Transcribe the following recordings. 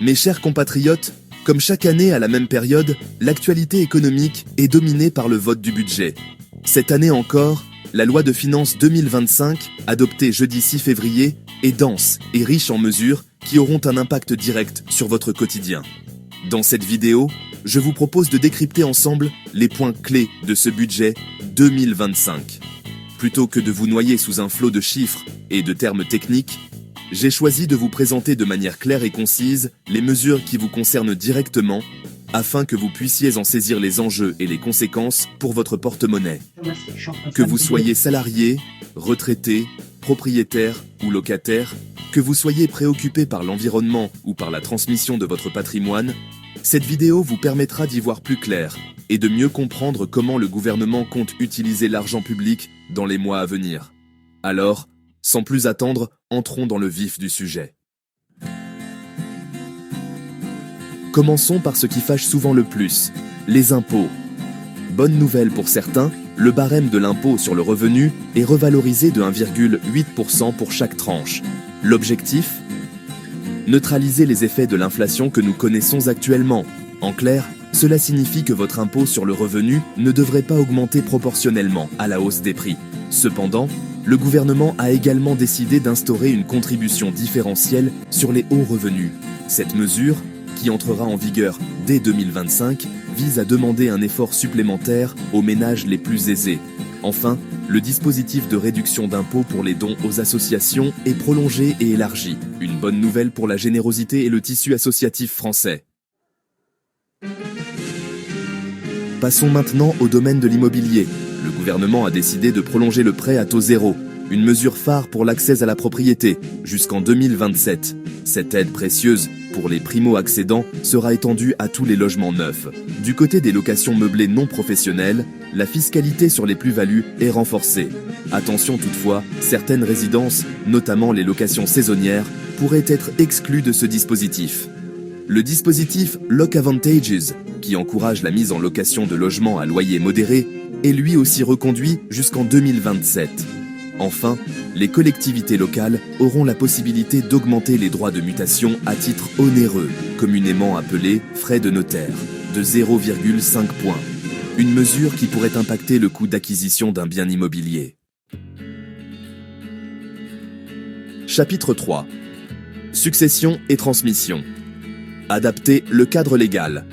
Mes chers compatriotes, comme chaque année à la même période, l'actualité économique est dominée par le vote du budget. Cette année encore, la loi de finances 2025, adoptée jeudi 6 février, est dense et riche en mesures qui auront un impact direct sur votre quotidien. Dans cette vidéo, je vous propose de décrypter ensemble les points clés de ce budget 2025. Plutôt que de vous noyer sous un flot de chiffres et de termes techniques, j'ai choisi de vous présenter de manière claire et concise les mesures qui vous concernent directement afin que vous puissiez en saisir les enjeux et les conséquences pour votre porte-monnaie. Que vous soyez salarié, retraité, propriétaire ou locataire, que vous soyez préoccupé par l'environnement ou par la transmission de votre patrimoine, cette vidéo vous permettra d'y voir plus clair et de mieux comprendre comment le gouvernement compte utiliser l'argent public dans les mois à venir. Alors, sans plus attendre, entrons dans le vif du sujet. Commençons par ce qui fâche souvent le plus, les impôts. Bonne nouvelle pour certains, le barème de l'impôt sur le revenu est revalorisé de 1,8% pour chaque tranche. L'objectif ? Neutraliser les effets de l'inflation que nous connaissons actuellement. En clair, cela signifie que votre impôt sur le revenu ne devrait pas augmenter proportionnellement à la hausse des prix. Cependant, le gouvernement a également décidé d'instaurer une contribution différentielle sur les hauts revenus. Cette mesure, qui entrera en vigueur dès 2025, vise à demander un effort supplémentaire aux ménages les plus aisés. Enfin, le dispositif de réduction d'impôts pour les dons aux associations est prolongé et élargi. Une bonne nouvelle pour la générosité et le tissu associatif français. Passons maintenant au domaine de l'immobilier. Le gouvernement a décidé de prolonger le prêt à taux zéro, une mesure phare pour l'accès à la propriété, jusqu'en 2027. Cette aide précieuse pour les primo-accédants sera étendue à tous les logements neufs. Du côté des locations meublées non professionnelles, la fiscalité sur les plus-values est renforcée. Attention toutefois, certaines résidences, notamment les locations saisonnières, pourraient être exclues de ce dispositif. Le dispositif Lock Avantages, qui encourage la mise en location de logements à loyer modéré, est lui aussi reconduit jusqu'en 2027. Enfin, les collectivités locales auront la possibilité d'augmenter les droits de mutation à titre onéreux, communément appelés frais de notaire, de 0,5 points. Une mesure qui pourrait impacter le coût d'acquisition d'un bien immobilier. Chapitre 3. Succession et transmission. Adapter le cadre légal.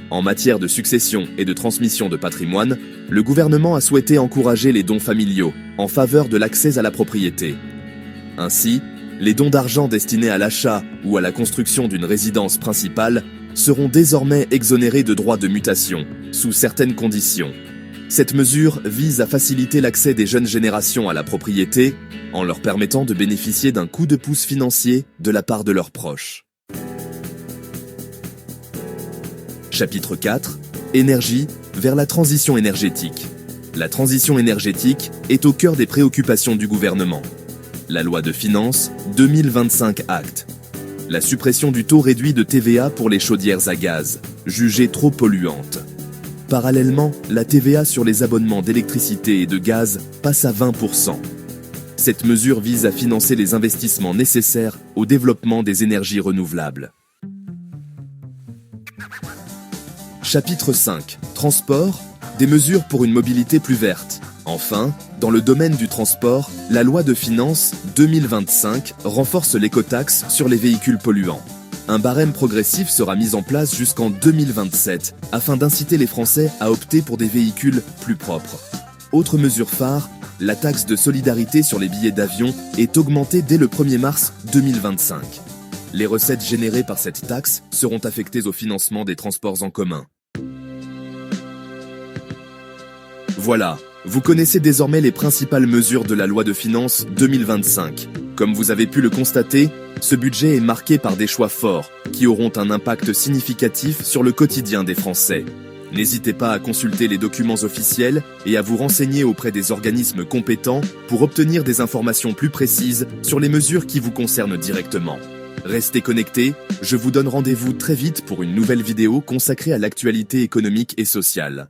En matière de succession et de transmission de patrimoine, le gouvernement a souhaité encourager les dons familiaux en faveur de l'accès à la propriété. Ainsi, les dons d'argent destinés à l'achat ou à la construction d'une résidence principale seront désormais exonérés de droits de mutation, sous certaines conditions. Cette mesure vise à faciliter l'accès des jeunes générations à la propriété en leur permettant de bénéficier d'un coup de pouce financier de la part de leurs proches. Chapitre 4. Énergie vers la transition énergétique. La transition énergétique est au cœur des préoccupations du gouvernement. La loi de finances 2025 acte la suppression du taux réduit de TVA pour les chaudières à gaz, jugées trop polluantes. Parallèlement, la TVA sur les abonnements d'électricité et de gaz passe à 20%. Cette mesure vise à financer les investissements nécessaires au développement des énergies renouvelables. Chapitre 5. Transport, des mesures pour une mobilité plus verte. Enfin, dans le domaine du transport, la loi de finances 2025 renforce l'écotaxe sur les véhicules polluants. Un barème progressif sera mis en place jusqu'en 2027 afin d'inciter les Français à opter pour des véhicules plus propres. Autre mesure phare, la taxe de solidarité sur les billets d'avion est augmentée dès le 1er mars 2025. Les recettes générées par cette taxe seront affectées au financement des transports en commun. Voilà, vous connaissez désormais les principales mesures de la loi de finances 2025. Comme vous avez pu le constater, ce budget est marqué par des choix forts qui auront un impact significatif sur le quotidien des Français. N'hésitez pas à consulter les documents officiels et à vous renseigner auprès des organismes compétents pour obtenir des informations plus précises sur les mesures qui vous concernent directement. Restez connectés, je vous donne rendez-vous très vite pour une nouvelle vidéo consacrée à l'actualité économique et sociale.